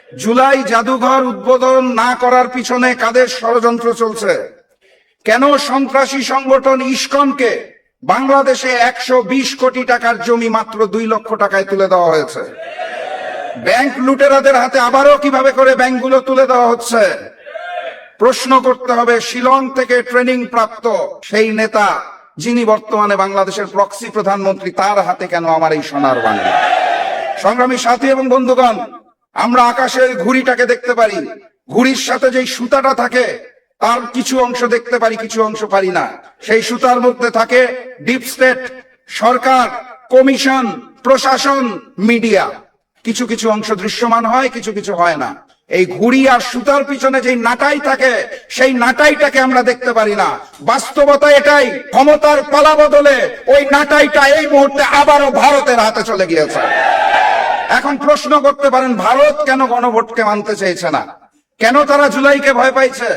জুলাই জাদুঘর উদ্বোধন না করার পিছনে কাদের ষড়যন্ত্র চলছে? কেন সন্ত্রাসী সংগঠন ইসকনকে বাংলাদেশে 120 কোটি টাকার জমি মাত্র 2 লক্ষ টাকায় তুলে দেওয়া হয়েছে? ব্যাংক লুটেরাদের হাতে আবারও কিভাবে করে ব্যাংকগুলো তুলে দেওয়া হচ্ছে? প্রশ্ন করতে হবে শিলং থেকে ট্রেনিং প্রাপ্ত সেই নেতা যিনি বর্তমানে বাংলাদেশের প্রক্সি প্রধানমন্ত্রী, তার হাতে কেন আমার এই সোনার বাংলা? সংগ্রামী সাথী এবং বন্ধুগণ, আমরা আকাশের ঘুড়িটাকে দেখতে পারি, ঘুড়ির সাথে যেই সুতাটা থাকে তার কিছু অংশ দেখতে পারি, কিছু অংশ পারি না। সেই সুতার মধ্যে থাকে ডিপ স্টেট, সরকার, কমিশন, প্রশাসন, মিডিয়া। কিছু কিছু অংশ দৃশ্যমান হয়, কিছু কিছু হয় না। এই ঘুড়ি আর সুতার পিছনে যে নাটাই থাকে, সেই নাটাইটাকে আমরা দেখতে পারি না। বাস্তবতা এটাই, ক্ষমতার পালা বদলে ওই নাটাইটা এই মুহূর্তে আবারও ভারতের হাতে চলে গিয়েছে। এখন প্রশ্ন করতে পারেন, ভারত কেন গণভোটকে মানতে চাইছে না? কেন তারা জুলাইকে ভয় পাইছে?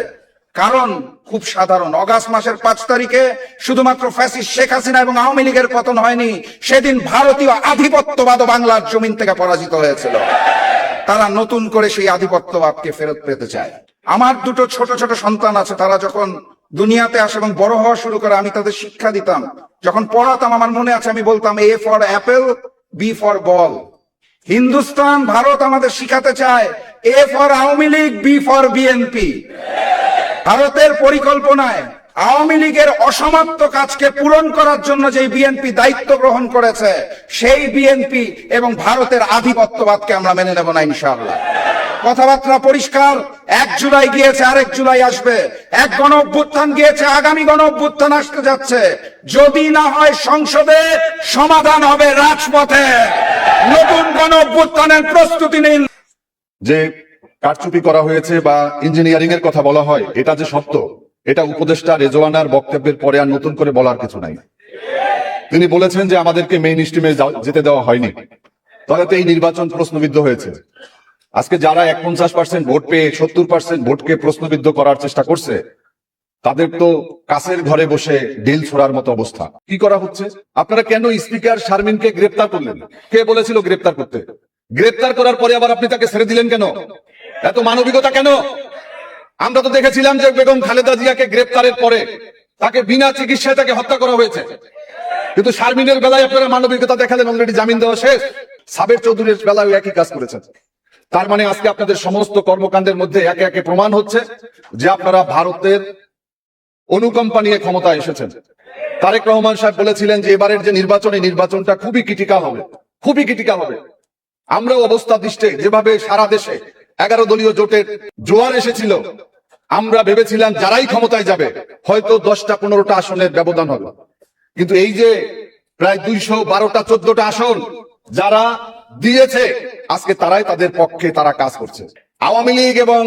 কারণ খুব সাধারণ। অগাস্ট মাসের 5 তারিখে শুধুমাত্র ফ্যাসিস্ট শেখ হাসিনা এবং আওয়ামী লীগের পতন হয়নি, সেদিন ভারতীয় আধিপত্যবাদ বাংলার জমিন থেকে পরাজিত হয়েছিল। তারা নতুন করে সেই আধিপত্যবাদকে ফেরত পেতে চায়। আমার দুটো ছোট ছোট সন্তান আছে, তারা যখন দুনিয়াতে আসে এবং বড় হওয়া শুরু করে, আমি তাদের শিক্ষা দিতাম। যখন পড়াতাম আমার মনে আছে আমি বলতাম A for apple, B for ball. Hindustan, Bharat আমাদের শিখাতে চায় A for Awami League, B for BNP. ভারতের পরিকল্পনায় আওয়ামী লীগের অসমাপ্ত কাজকে পূরণ করার জন্য যে বিএনপি দায়িত্ব গ্রহণ করেছে, সেই বিএনপি এবং ভারতের আধিপত্যবাদকে আমরা মেনে নেব না ইনশাআল্লাহ। কথাবার্তা পরিষ্কার। 1 জুলাই গিয়েছে, আরেক জুলাই আসবে। এক গণ অভ্যুত্থান গিয়েছে, আগামী গণ অভ্যুত্থান আসতে যাচ্ছে। যদি না হয় সংসদে, সমাধান হবে রাজপথে। নতুন গণ অভ্যুত্থানের প্রস্তুতি নিন। যে কারচুপি করা হয়েছে বা ইঞ্জিনিয়ারিং এর কথা বলা হয়, এটা যে সত্য, এটা উপদেষ্টা রেজওয়ানার বক্তব্যের পরে আর নতুন করে বলার কিছু নাই। তিনি বলেছেন যে আমাদেরকে মেইন স্ট্রিমে যেতে দেওয়া হয়নি, তাহলে তো এই নির্বাচন প্রশ্নবিদ্ধ হয়েছে। আজকে যারা 49% ভোট পেয়ে 70% ভোটকে প্রশ্নবিদ্ধ করার চেষ্টা করছে, তাদের তো কাছের ঘরে বসে ঢিল ছোড়ার মতো অবস্থা। কি করা হচ্ছে? আপনারা কেন স্পিকার শারমিনকে গ্রেপ্তার করলেন? কে বলেছিল গ্রেপ্তার করতে? গ্রেপ্তার করার পরে আবার আপনি তাকে ছেড়ে দিলেন কেন? এত মানবিকতা কেন? আমরা তো দেখেছিলাম যে বেগম খালেদা জিয়াকে গ্রেপ্তারের পরে তাকে বিনা চিকিৎসায় তাকে হত্যা করা হয়েছে, কিন্তু শারমিনের বেলায় আপনারা মানবিকতা দেখালেন, অলরেডি জামিন দেওয়া শেষ। সাবের চৌধুরীর বেলায় একই কাজ করেছেন। তার মানে আজকে আপনাদের সমস্ত কর্মকাণ্ডের মধ্যে একে একে প্রমাণ হচ্ছে যে আপনারা ভারতের অনুকম্পা নিয়ে ক্ষমতায় এসেছেন। তারেক রহমান সাহেব বলেছিলেন যে এবারের যে নির্বাচনটা খুবই ক্রিটিক্যাল হবে, খুবই ক্রিটিক্যাল হবে। আমরাও অবস্থা দৃষ্টে যেভাবে সারা দেশে 11 দলীয় জোটের জোয়ার এসেছিল, আমরা ভেবেছিলাম যারাই ক্ষমতায় যাবে হয়তো 10টা 15টা আসনের ব্যবধান হবে, কিন্তু এই যে প্রায় 212টা 14টা আসন যারা দিয়েছে, আজকে তারাই তাদের পক্ষে তারা কাজ করছে। আওয়ামী লীগ এবং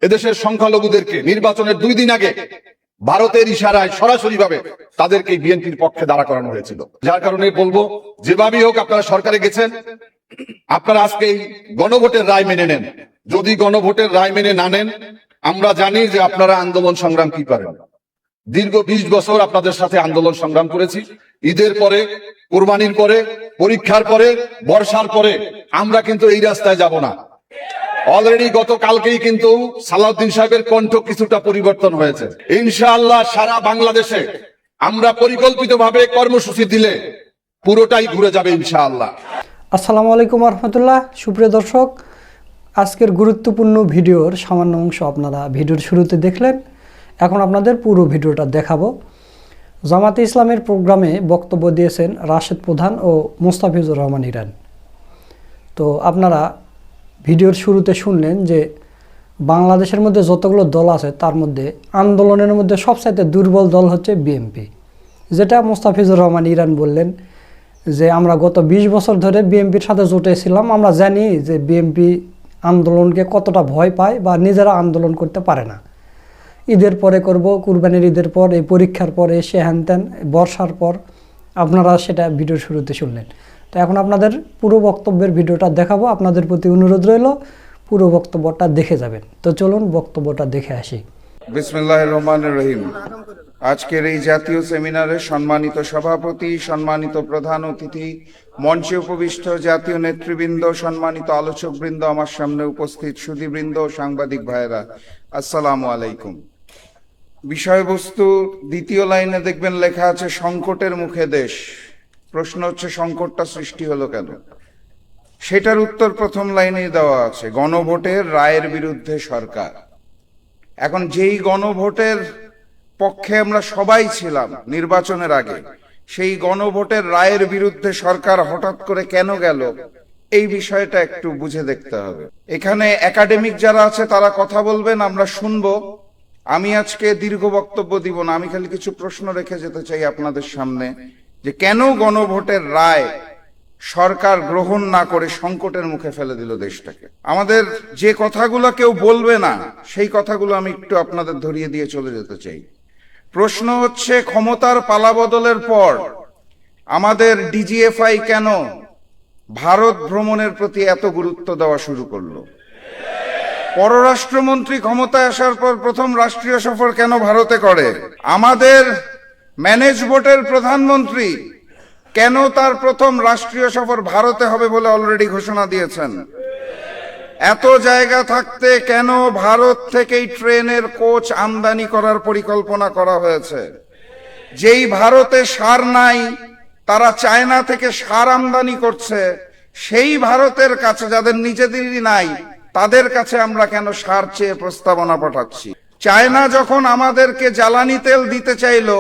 এদেশের সংখ্যালঘুদেরকে নির্বাচনের 2 দিন আগে ভারতের ইশারায় সরাসরি ভাবে তাদেরকে বিএনপির পক্ষে দাঁড়া করানো হয়েছিল। যার কারণে বলবো, যেভাবেই হোক আপনারা সরকারে গেছেন, আপনারা আজকে এই গণভোটের রায় মেনে নেন। যদি গণভোটের রায় মেনে না নেন, আমরা জানি যে আপনারা আন্দোলন সংগ্রাম কি করেন। দীর্ঘ 20 বছর আপনাদের সাথে আন্দোলন সংগ্রাম করেছি। ঈদের পরে, কুরবানির পরে, পরীক্ষার পরে, বর্ষার পরে আমরা কিন্তু এই রাস্তায় যাব না। অলরেডি গতকালকেই কিন্তু সালাউদ্দিন সাহেবের কণ্ঠ কিছুটা পরিবর্তন হয়েছে। ইনশাআল্লাহ সারা বাংলাদেশে আমরা পরিকল্পিতভাবে কর্মসূচি দিলে পুরোটাই ঘুরে যাবে ইনশাআল্লাহ। আসসালামু আলাইকুম রহমতুল্লাহ। সুপ্রিয় দর্শক, আজকের গুরুত্বপূর্ণ ভিডিওর সামান্য অংশ আপনারা ভিডিওর শুরুতে দেখলেন। এখন আপনাদের পুরো ভিডিওটা দেখাবো। জামাতে ইসলামের প্রোগ্রামে বক্তব্য দিয়েছেন রাশেদ প্রধান ও মোস্তাফিজুর রহমান ইরান। তো আপনারা ভিডিওর শুরুতে শুনলেন যে বাংলাদেশের মধ্যে যতগুলো দল আছে তার মধ্যে আন্দোলনের মধ্যে সবচাইতে দুর্বল দল হচ্ছে বিএনপি, যেটা মোস্তাফিজুর রহমান ইরান বললেন যে আমরা গত 20 বছর ধরে বিএনপির সাথে জোটেছিলাম, আমরা জানি যে বিএনপি আন্দোলনকে কতটা ভয় পায় বা নিজেরা আন্দোলন করতে পারে না। ঈদের পরে করব, কুরবানির ঈদের পর, এই পরীক্ষার পরে, সে হ্যান, বর্ষার পর, আপনারা সেটা ভিডিওর শুরুতে শুনলেন। তো এখন আপনাদের পুরো বক্তব্যের ভিডিওটা দেখাবো। আপনাদের প্রতি অনুরোধ রইল পুরো বক্তব্যটা দেখে যাবেন। তো চলুন বক্তব্যটা দেখে আসি। বিসমিল্লাহির রহমানির রহিম। আজকের এই জাতীয় সেমিনারে সম্মানিত সভাপতি, সম্মানিত প্রধান অতিথি, মঞ্চে উপবিষ্ট জাতীয় নেতৃবৃন্দ, সম্মানিত আলোচকবৃন্দ, আমার সামনে উপস্থিত সুধীবৃন্দ, সাংবাদিক ভাইয়েরা, আসসালামু আলাইকুম। বিষয়বস্তু দ্বিতীয় লাইনে দেখবেন লেখা আছে সংকটের মুখে দেশ। প্রশ্ন হচ্ছে সংকটটা সৃষ্টি হলো কেন? সেটার উত্তর প্রথম লাইনেই দেওয়া আছে, গণভোটের রায়ের বিরুদ্ধে সরকার। এখন যেই গণভোটের পক্ষে আমরা সবাই ছিলাম নির্বাচনের আগে, সেই গণভোটের রায়ের বিরুদ্ধে সরকার হঠাৎ করে কেন গেল, এই বিষয়টা একটু বুঝে দেখতে হবে। এখানে একাডেমিক যারা আছে তারা কথা বলবেন, আমরা শুনবো। আমি আজকে দীর্ঘ বক্তব্য দিব না, আমি খালি কিছু প্রশ্ন রেখে যেতে চাই আপনাদের সামনে, যে কেন গণভোটের রায় সরকার গ্রহণ না করে সংকটের মুখে ফেলে দিল দেশটাকে। আমাদের যে কথাগুলো কেউ বলবে না, সেই কথাগুলো আমি একটু আপনাদের ধরিয়ে দিয়ে চলে যেতে চাই। প্রশ্ন হচ্ছে, ক্ষমতার পালাবদলের পর আমাদের ডিজিএফআই কেন ভারত ভ্রমণের প্রতি এত গুরুত্ব দেওয়া শুরু করলো? পররাষ্ট্রমন্ত্রী ক্ষমতায় আসার পর প্রথম রাষ্ট্রীয় সফর কেন ভারতে করে? আমাদের ম্যানেজ বোর্ডের প্রধানমন্ত্রী কেন তার প্রথম রাষ্ট্রীয় সফর ভারতে হবে বলে অলরেডি ঘোষণা দিয়েছেন? এত জায়গা থাকতে কেন ভারত থেকেই ট্রেনের কোচ আমদানি করার পরিকল্পনা করা হয়েছে? যেই ভারতে সার নাই, তারা চায়না থেকে সার আমদানি করছে, সেই ভারতের কাছে যাদের নিজেদেরই নাই, তাদের কাছে আমরা কেন সার চেয়ে প্রস্তাবনা পাঠাচ্ছি? চায়না যখন আমাদেরকে জ্বালানি তেল দিতে চাইলো,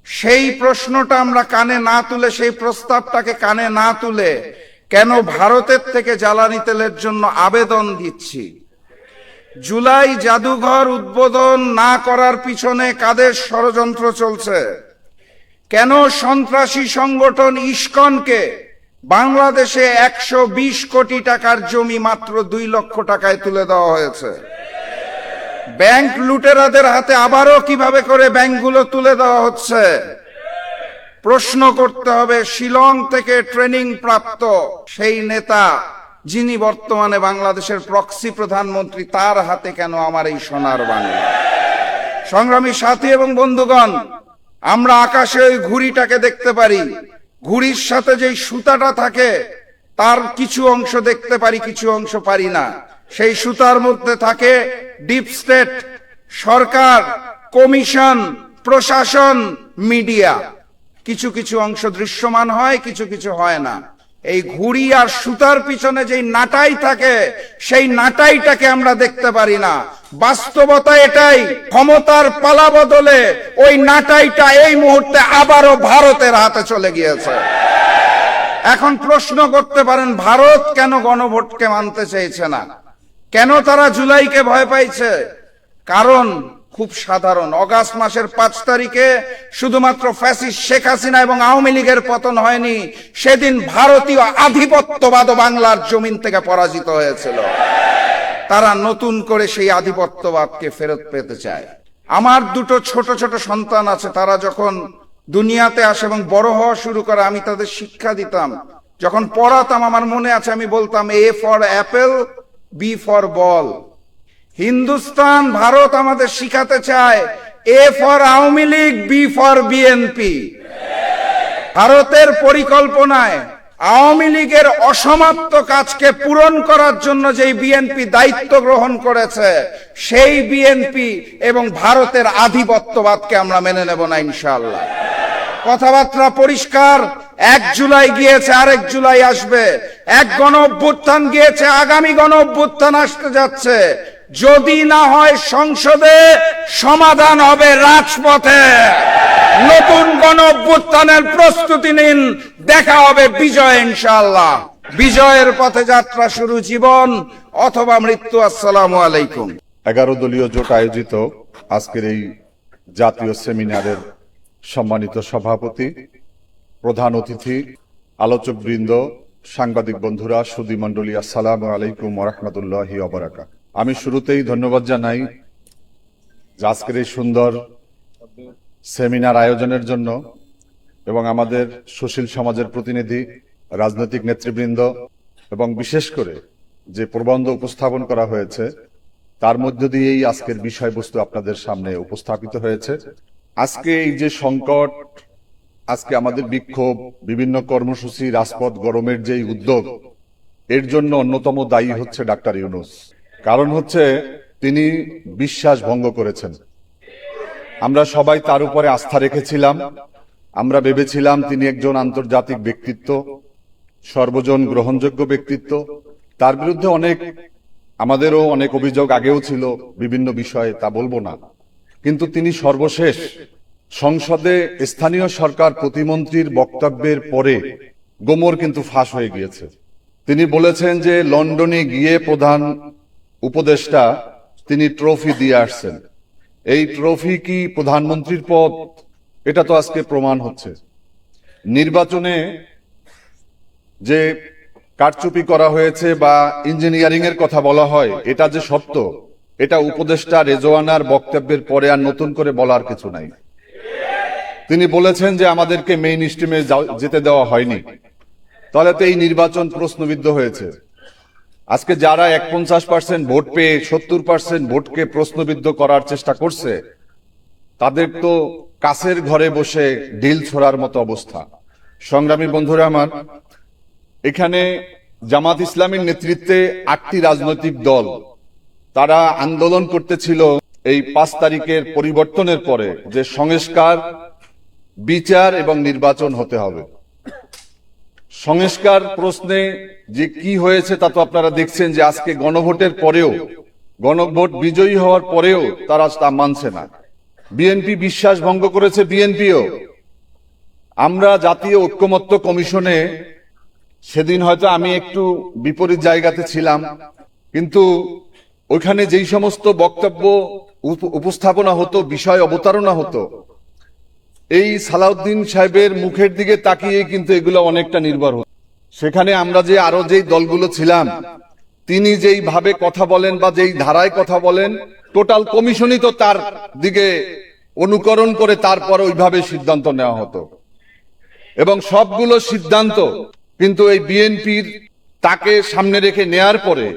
সেই প্রশ্নটা আমরা কানে না তুলে, সেই প্রস্তাবটাকে কানে না তুলে কেন ভারতের থেকে জ্বালানি তেলের জন্য আবেদন দিচ্ছি? জুলাই জাদুঘর উদ্বোধন না করার পিছনে কাদের ষড়যন্ত্র চলছে? কেন সন্ত্রাসী সংগঠন ইসকনকে বাংলাদেশে 120 কোটি টাকার জমি মাত্র 2 লক্ষ টাকায় তুলে দেওয়া হয়েছে? ব্যাংক লুটেরাদের হাতে আবারও কিভাবে করে ব্যাংকগুলো তুলে দেওয়া হচ্ছে? প্রশ্ন করতে হবে, শিলং থেকে ট্রেনিং প্রাপ্ত সেই নেতা যিনি বর্তমানে বাংলাদেশের প্রক্সি প্রধানমন্ত্রী, তার হাতে কেন আমার এই সোনার বাংলা? সংগ্রামী সাথী এবং বন্ধুগণ, আমরা আকাশে ওই ঘুড়িটাকে দেখতে পারি, ঘুড়ির সাথে যেই সুতাটা থাকে তার কিছু অংশ দেখতে পারি, কিছু অংশ পারি না। সেই সুতার মধ্যে থাকে ডিপ স্টেট, সরকার, কমিশন, প্রশাসন, মিডিয়া। কিছু কিছু অংশ দৃশ্যমান হয়, কিছু কিছু হয় না। এই ঘুড়ি আর সুতার পিছনে যেই নাটাই থাকে, সেই নাটাইটাকে আমরা দেখতে পারি না। বাস্তবতা এটাই, ক্ষমতার পালা বদলে ওই নাটাইটা এই মুহূর্তে আবারও ভারতের হাতে চলে গিয়েছে। এখন প্রশ্ন করতে পারেন, ভারত কেন গণভোটকে মানতে চাইছে না? কেন তারা জুলাইকে ভয় পাইছে? কারণ খুব সাধারণ। অগাস্ট মাসের 5 তারিখে শুধুমাত্র ফ্যাসিস্ট শেখ হাসিনা এবং আওয়ামী লীগের পতন হয়নি, সেদিন ভারতীয় আধিপত্যবাদ বাংলার জমিন থেকে পরাজিত হয়েছিল। তারা নতুন করে সেই আধিপত্যবাদকে ফেরত পেতে চায়। আমার 2 ছোট ছোট সন্তান আছে, তারা যখন দুনিয়াতে আসে এবং বড় হওয়া শুরু করে, আমি তাদের শিক্ষা দিতাম। যখন পড়াতাম, আমার মনে আছে আমি বলতাম, A for apple, B for ball. Hindustan, Bharat আমাদের শিখাতে চায় A for Awami League, B for BNP. ভারতের পরিকল্পনায় আওয়ামী লীগের অসমাপ্ত কাজকে পূরণ করার জন্য যেই বিএনপি দায়িত্ব গ্রহণ করেছে, সেই বিএনপি এবং ভারতের আধিপত্যবাদকে আমরা মেনে নেব না ইনশাআল্লাহ। কথাবার্তা পরিষ্কার। 1 জুলাই গিয়েছে, আরেক জুলাই আসবে। এক গণ অভ্যুত্থান গিয়েছে, আগামী গণ অভ্যুত্থান আসতে যাচ্ছে। যদি না হয় সংসদে, সমাধান হবে রাজপথে। নতুন গণ অভ্যুত্থানের প্রস্তুতি নিন, দেখা হবে বিজয় ইনশাআল্লাহ। বিজয়ের পথে যাত্রা শুরু, জীবন অথবা মৃত্যু। আসসালামু আলাইকুম। 11 দলীয় জোট আয়োজিত আজকের এই জাতীয় সেমিনারের সম্মানিত সভাপতি, প্রধান অতিথি, আলোচকবৃন্দ, সাংবাদিক বন্ধুরা, সুধী মণ্ডলী, আসসালামু আলাইকুম ওয়া রাহমাতুল্লাহি ওয়া বারাকাতুহু। আমি শুরুতেই ধন্যবাদ জানাই যে আজকের এই সুন্দর সেমিনার আয়োজনের জন্য, এবং আমাদের সুশীল সমাজের প্রতিনিধি, রাজনৈতিক নেতৃবৃন্দ এবং বিশেষ করে যে প্রবন্ধ উপস্থাপন করা হয়েছে তার মধ্য দিয়েই আজকের বিষয়বস্তু আপনাদের সামনে উপস্থাপিত হয়েছে। আজকে এই যে সংকট, আজকে আমাদের বিক্ষোভ, বিভিন্ন কর্মসূচি, রাজপথ গরমের যে উদ্যোগ, এর জন্য অন্যতম দায়ী হচ্ছে ডাক্তার ইউনূস। কারণ হচ্ছে তিনি বিশ্বাস ভঙ্গ করেছেন। আমরা সবাই তার উপরে আস্থা রেখেছিলাম। আমরা ভেবেছিলাম তিনি একজন আন্তর্জাতিক ব্যক্তিত্ব, সর্বজন গ্রহণযোগ্য ব্যক্তিত্ব। তার বিরুদ্ধে আমাদেরও অনেক অভিযোগ আগেও ছিল বিভিন্ন বিষয়ে, তা বলবো না। কিন্তু তিনি সর্বশেষ সংসদে স্থানীয় সরকার প্রতিমন্ত্রীর বক্তব্যের পরে গোমর কিন্তু ফাঁস হয়ে গিয়েছে। তিনি বলেছেন যে লন্ডনে গিয়ে প্রধান উপদেষ্টা তিনি ট্রফি দিয়ে আসছেন। এই ট্রফি কি প্রধানমন্ত্রীর পদ? এটা তো আজকে প্রমাণ হচ্ছে। নির্বাচনে যে কারচুপি করা হয়েছে বা ইঞ্জিনিয়ারিং এর কথা বলা হয়, এটা যে সত্য, এটা উপদেষ্টা রেজওয়ানার বক্তব্যের পরে আর নতুন করে বলার কিছু নাই। তিনি বলেছেন যে আমাদেরকে মেইন স্ট্রিমে যেতে দেওয়া হয়নি, তাহলে তো এই নির্বাচন প্রশ্নবিদ্ধ হয়েছে। আজকে যারা 49% ভোট পেয়ে 70% ভোটকে প্রশ্নবিদ্ধ করার চেষ্টা করছে, তাদের তো কাছের ঘরে বসে ঢিল ছোড়ার মতো অবস্থা। সংগ্রামী বন্ধুরা আমার, এখানে জামাত ইসলামীর নেতৃত্বে 8টি রাজনৈতিক দল তারা আন্দোলন করতেছিল এই 5 তারিখের পরিবর্তনের পরে যে সংস্কার, বিচার এবং নির্বাচন হতে হবে। সংস্কার প্রশ্নে যে কি হয়েছে তা তো আপনারা দেখছেন যে আজকে গণভোটের পরেও, গণভোট বিজয়ী হওয়ার পরেও তারা তা মানছে না। বিএনপি বিশ্বাস ভঙ্গ করেছে, বিএনপিও। আমরা জাতীয় ঐক্যমত্য কমিশনে সেদিন হয়তো আমি একটু বিপরীত জায়গাতে ছিলাম, কিন্তু ওইখানে যেই সমস্ত বক্তব্য উপস্থাপনা হতো, বিষয় অবতারণা হতো, এই সালাউদ্দিন সাহেবের মুখের দিকে তাকিয়ে কিন্তু এগুলো অনেকটা নির্ভর হতো। সেখানে আমরা যে আরো যেই দলগুলো ছিলাম, তিনি যেই ভাবে কথা বলেন বা যেই ধারায় কথা বলেন, টোটাল কমিশনই তো তার দিকে অনুকরণ করে তারপর ওইভাবে সিদ্ধান্ত নেওয়া হতো। এবং সবগুলো সিদ্ধান্ত কিন্তু এই বিএনপির তাকে সামনে রেখে নেয়ার পরে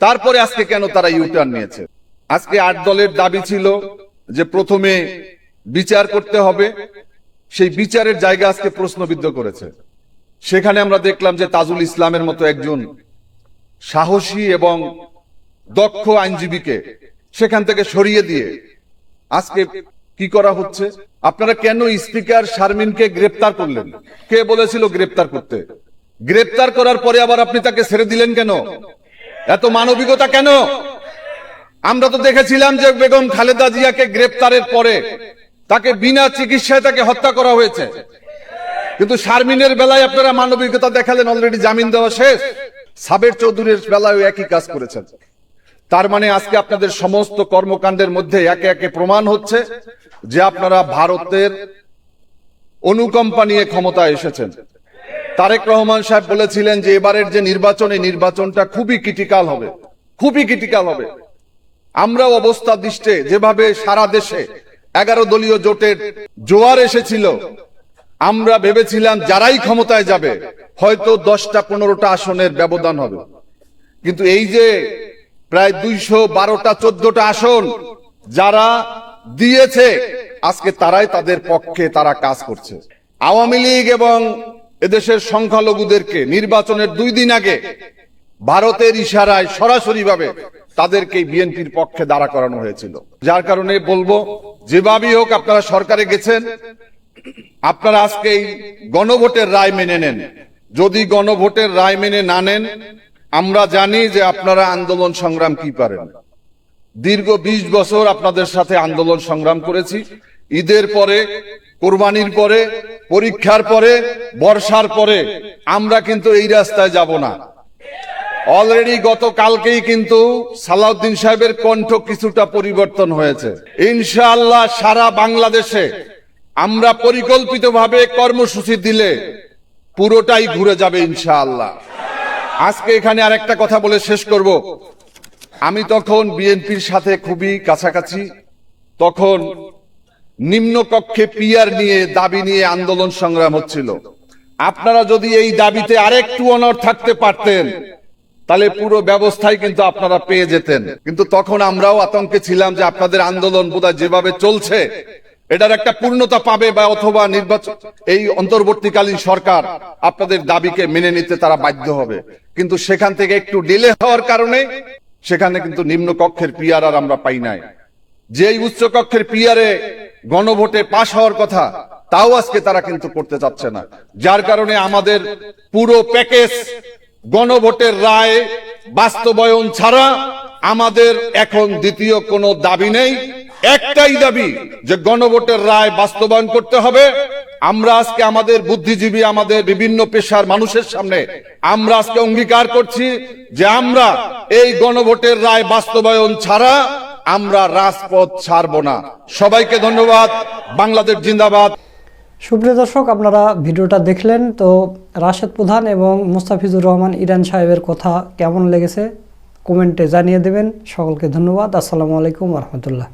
তারপরে আজকে কেন তারা ইউটার্ন নিয়েছে? আজকে 8 দলের দাবি ছিল যে প্রথমে বিচার করতে হবে, সেই বিচারের জায়গা আজকে প্রশ্নবিদ্ধ করেছে। সেখানে আমরা দেখলাম যে তাজুল ইসলামের মতো একজন সাহসী এবং দক্ষ আইনজীবীকে সেখান থেকে সরিয়ে দিয়ে আজকে কি করা হচ্ছে? আপনারা কেন স্পিকার শারমিনকে গ্রেপ্তার করলেন? কে বলেছিল গ্রেপ্তার করতে? গ্রেপ্তার করার পরে আবার আপনি তাকে ছেড়ে দিলেন কেন? এত মানবিকতা কেন? আমরা তো দেখেছিলাম যে বেগম খালেদা জিয়াকে গ্রেপ্তারের পরে তাকে বিনা চিকিৎসায় তাকে হত্যা করা হয়েছে, কিন্তু শারমিনের বেলায় আপনারা মানবিকতা দেখালেন, অলরেডি জামিন দেওয়া শেষ। সাবের চৌধুরীর বেলায় একই কাজ করেছেন। তার মানে আজকে আপনাদের সমস্ত কর্মকাণ্ডের মধ্যে একে একে প্রমাণ হচ্ছে যে আপনারা ভারতের অনুকম্পা নিয়ে ক্ষমতায় এসেছেন। তারেক রহমান সাহেব বলেছিলেন যে এবারের যে নির্বাচন, এই নির্বাচনটা খুবই ক্রিটিক্যাল হবে, খুবই ক্রিটিক্যাল হবে। আমরাও অবস্থা দৃষ্টে যেভাবে সারা দেশে 11 দলীয় জোটের জোয়ার এসেছিল, আমরা ভেবেছিলাম যারাই ক্ষমতায় যাবে হয়তো 10টা 15টা আসনের ব্যবধান হবে, কিন্তু এই যে প্রায় 212টা 14টা আসন যারা দিয়েছে, আজকে তারাই তাদের পক্ষে তারা কাজ করছে। আওয়ামী লীগ এবং এদেশের সংখ্যালঘুদেরকে নির্বাচনের 2 দিন আগে ভারতের ইশারায় সরাসরি ভাবে তাদেরকে বিএনপির পক্ষে দাঁড়া করানো হয়েছিল। যার কারণে বলবো, যেভাবেই হোক আপনারা সরকারে গেছেন, আপনারা আজকে এই গণভোটের রায় মেনে নেন। যদি গণভোটের রায় মেনে না নেন, আমরা জানি যে আপনারা আন্দোলন সংগ্রাম কি পারেন। দীর্ঘ 20 বছর আপনাদের সাথে আন্দোলন সংগ্রাম করেছি। ঈদের পরে, কোরবানির পরে, পরীক্ষার পরে, বর্ষার পরে আমরা কিন্তু এই রাস্তায় যাব না। অলরেডি গতকালকেই কিন্তু সালাউদ্দিন সাহেবের কণ্ঠ কিছুটা পরিবর্তন হয়েছে। ইনশাআল্লাহ সারা বাংলাদেশে আমরা পরিকল্পিতভাবে কর্মসূচি দিলে পুরোটাই ঘুরে যাবে ইনশাআল্লাহ। আজকে এখানে আরেকটা কথা বলে শেষ করব। আমি তখন বিএনপির সাথে খুবই কাছাকাছি, তখন নিম্নকক্ষে পিআর নিয়ে দাবি নিয়ে আন্দোলন সংগ্রাম হচ্ছিল। আপনারা যদি এই দাবিতে আরেকটু অনড় থাকতে পারতেন, তাহলে পুরো ব্যবস্থাই কিন্তু আপনারা পেয়ে যেতেন। কিন্তু তখন আমরাও আতঙ্কে ছিলাম যে আপনাদের আন্দোলন বোধহয় যেভাবে চলছে এটার একটা পূর্ণতা পাবে, বা অথবা নির্বাচন এই অন্তর্বর্তীকালীন সরকার আপনাদের দাবিকে মেনে নিতে তারা বাধ্য হবে। কিন্তু সেখান থেকে একটু ডিলে হওয়ার কারণে সেখানে কিন্তু নিম্ন কক্ষের পিআর আর আমরা পাই নাই। যেই উচ্চ কক্ষের পিআরে গণভোটে পাশ হওয়ার কথা তাও আজকে তারা কিন্তু করতে চাচ্ছে না, যার কারণে আমাদের পুরো প্যাকেজ গণভোটের রায় বাস্তবায়ন ছাড়া আমাদের এখন দ্বিতীয় কোনো দাবি নেই। একটাই দাবি যে গণভোটের রায় বাস্তবায়ন করতে হবে। আমরা আজকে আমাদের বুদ্ধিজীবী, আমাদের বিভিন্ন পেশার মানুষের সামনে আমরা আজকে অঙ্গীকার করছি যে আমরা এই গণভোটের রায় বাস্তবায়ন ছাড়া আমরা রাজপথ ছাড়ব না। সবাইকে ধন্যবাদ। বাংলাদেশ জিন্দাবাদ। সুপ্রিয় দর্শক, আপনারা ভিডিওটা দেখলেন। তো রাশেদ প্রধান এবং মুস্তাফিজুর রহমান ইরান সাহেবের কথা কেমন লেগেছে কমেন্টে জানিয়ে দেবেন। সকলকে ধন্যবাদ। আসসালামু আলাইকুম রহমতুল্লাহ।